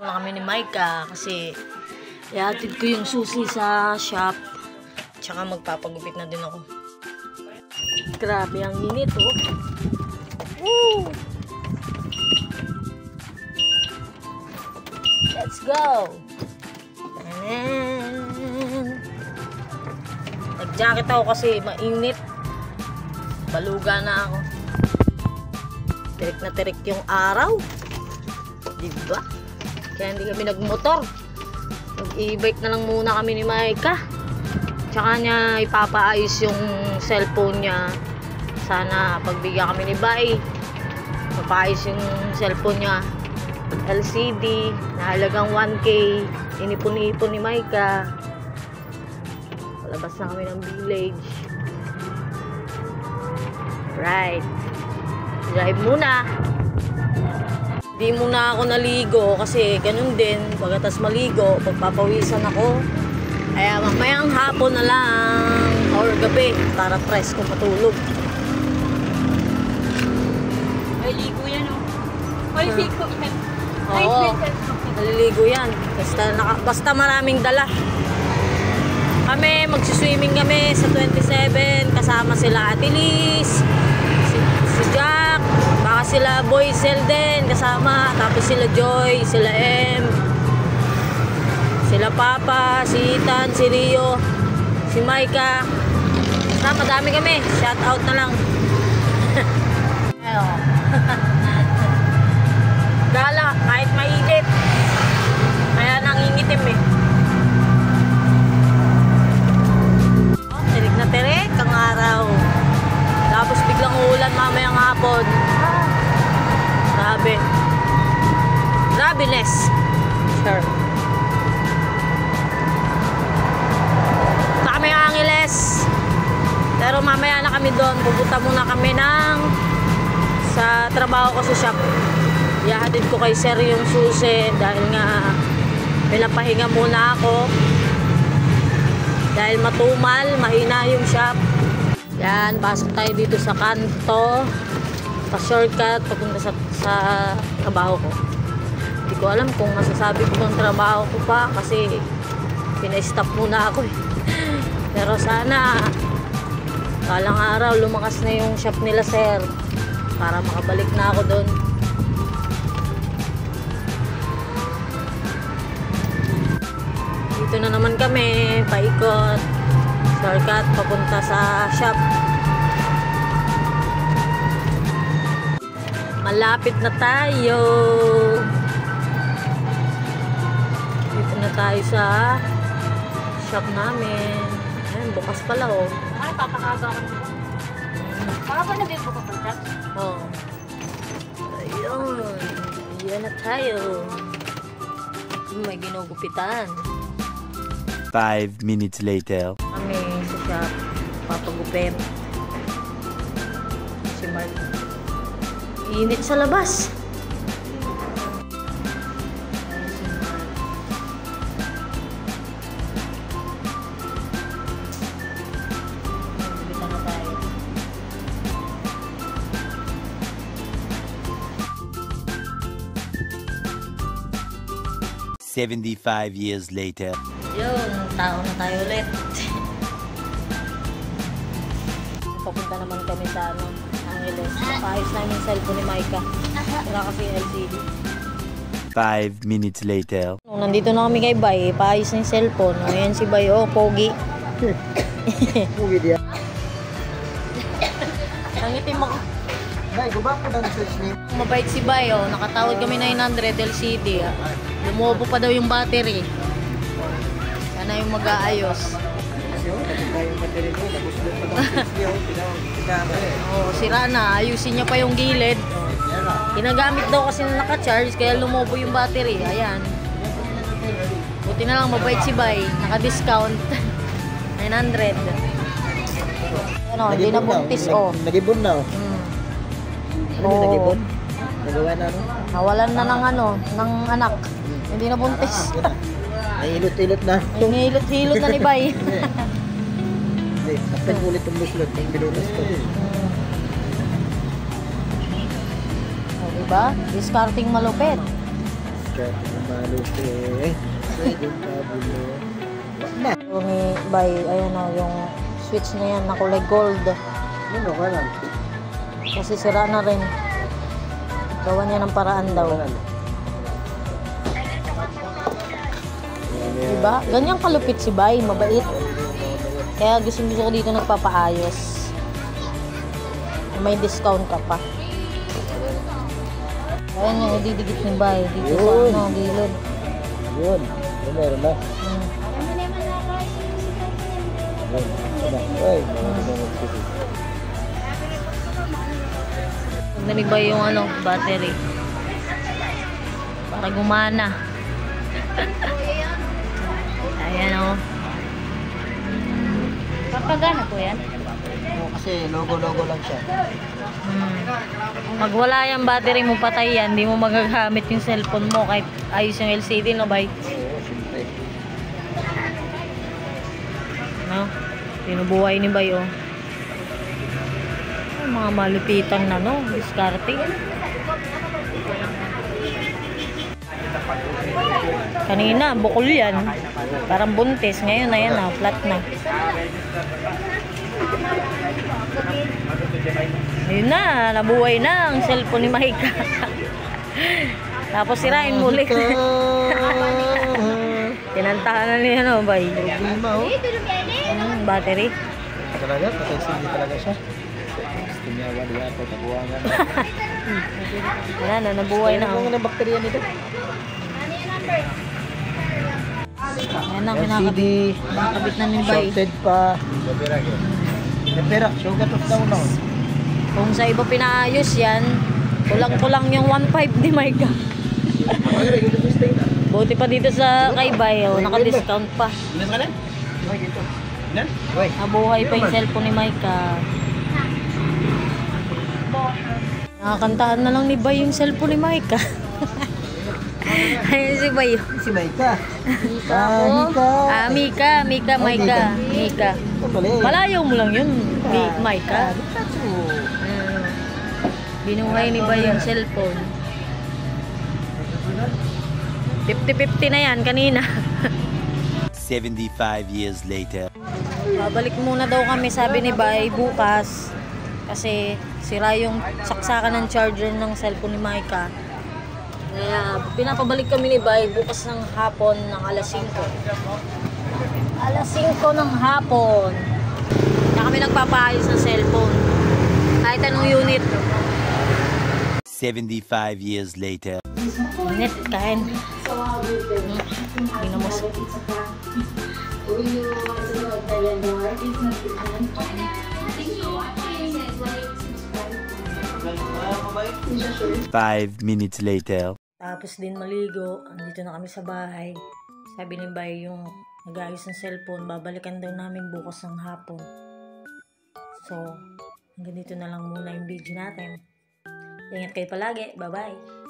Na kami ni Micah kasi ihatid ko yung susi sa shop. Tsaka magpapagupit na din ako. Grabe ang init, oh. Woo! Let's go! Nag-jacket ako kasi mainit. Baluga na ako. Tirik na tirik yung araw. Diba? Kaya hindi kami nagmotor. Mag-e-bike na lang muna kami ni Micah. Tsaka niya ipapaayos yung cellphone niya. Sana pagbigyan kami ni Bay, mapaayos yung cellphone niya. LCD na halagang 1K. Inipon-ipon ni Micah. Palabas na kami ng village. Right. Drive muna. Hindi muna ako naligo kasi ganun din. Pagkatas maligo, pagpapawisan ako. Kaya mamayang hapon na lang or gabi para fresh ko matulog. Ay, ligo yan, oh. Ay, ligo yan. Oo, naliligo yan. Basta maraming dala. Kami, magsiswimming kami sa 27. Kasama sila Ate Liz, si Jack, baka sila Boyzel din kasama. Tapos sila Joy, sila M, sila Papa, si Ethan, si Rio, si Micah. Basta madami kami. Shout out na lang. Ayun. Gala, kahit mainit. Kaya nangingitim eh. Oh, tirik na tirik ang araw. Tapos biglang uulan mamayang hapon. Grabe. Grabiness. Sure. Kami Angeles. Pero mamaya na kami doon. Pupunta muna kami sa trabaho ko sa shop. Ihahatid ko kay Sir yung susi dahil nga pinapahinga muna ako dahil matumal, mahina yung shop. Yan, pasok tayo dito sa kanto, pa shortcut papunta sa trabaho ko. Hindi ko alam kung masasabi ko ng trabaho ko pa kasi pina-stop muna ako eh. Pero sana balang araw lumakas na yung shop nila Sir para makabalik na ako doon. Dito na naman kami, paikot, shortcut, papunta sa shop. Malapit na tayo. Dito na tayo sa shop namin. Ayan, bukas pala oh. Ay, papakaga ka nito. Baka pa nabibig ko pa shop? Oo. Ayun. Ayan na tayo. May ginugupitan. 5 minutes later. Kami sa shop, papagupit. Si Mark. Init sa labas. Gupitan na tayo. "75 years later." Yun, tao na tayo ulit. Papunta naman kami sa Angeles. Paayos namin yung cellphone ni Micah. Wala kasi LCD. 5 minutes later. Nandito na kami kay Bay. Paayos na yung cellphone. Ayan si Bay. Oh, pogi. Pogi dia. Nangitim ako. Bay, gubak po ng search name. Mabait si Bay. Oh. Nakatawad kami 900 LCD. Lumobo pa daw yung battery. Sana yung mag-aayos. Oh, sira na. Ayusin niya pa yung gilid. Ginagamit daw kasi na naka-charge kaya lumobo yung battery. Ayan. Buti na lang mabait si Bay. Naka-discount. 900. Ano, hindi na buntis oh. Nagibon na oh. Ano nagibon? Nagawa na ano? Nawalan na ng anak. Hindi na buntis. Nahilot-hilot na. Hinihilot-hilot na ni Bay. Hindi, nakapag ulit yung buslot. Yung binutas ko. O, diba? Discarding malupit. Sure. malupi. Pwede pabulo. Na. Yung by, ayun na, yung switch na yan na kulay gold. Ano ka lang? Kasi sira na rin. Gawa niya ng paraan daw. Diba? Ganyan kalupit si Bay, mabait. Kaya gusto ko dito nagpapaayos. May discount ka pa. Ayan yung ididikit ni Bay. Dito sa ano, gilid. Yun. Yun, meron na. Yun. Ay, Nagdanig ba yung ano, battery? Para gumana. Ayan o. Papagana po yan? kasi logo-logo lang siya. Pag wala yung battery mo, patay yan. Hindi mo magagamit yung cellphone mo kahit ayos yung LCD, no, bay? Oo, siyempre. No? Tinubuhay ni Bay, oh. Ay, mga malupitan na, no? Diskarte. Kanina, bukol yan. Parang buntis. Ngayon, ayan na, flat na. Ayun na, nabuhay na ang cellphone ni Maika. Tapos sirain muli. Tinantahan na niya, no, Bay? Problema, oh. Battery. Talaga, patay sindi talaga siya. Gusto niya, wali yata, tabuangan. Wala na, nabuhay na. Ano ang bakterya nito? Ayan na, LCD, kinakabit na ni Bay. shorted pa. Pera, sugat of daw na. Kung sa iba pinaayos yan, kulang-kulang yung 1.5 ni Maika. Buti pa dito sa kay Bay, oh, naka-discount pa. Nabuhay pa yung cellphone ni Maika. Nakakantahan na lang ni Bay yung cellphone ni Maika. Ayun si Bay. Si Maika. Mika, Maika. Malayo mo lang yun, Maika. Binuhay ni Bay yung cellphone. 50-50 na yan kanina. 75 years later. Babalik muna daw kami, sabi ni Bay, bukas. Kasi sira yung saksakan ng charger ng cellphone ni Maika. Kaya pinapabalik kami ni Bay bukas ng hapon ng alas 5. Alas 5 ng hapon. Kaya kami nagpapaayos ng cellphone. Kahit anong unit. 75 years later. Unit, kain. Ginamos. Five minutes later. Tapos din maligo. Andito na kami sa bahay. Sabi ni Bay yung nag-ayos ng cellphone, babalikan daw namin bukas ng hapon. So, hanggang dito na lang muna yung video natin. Ingat kayo palagi. Bye-bye.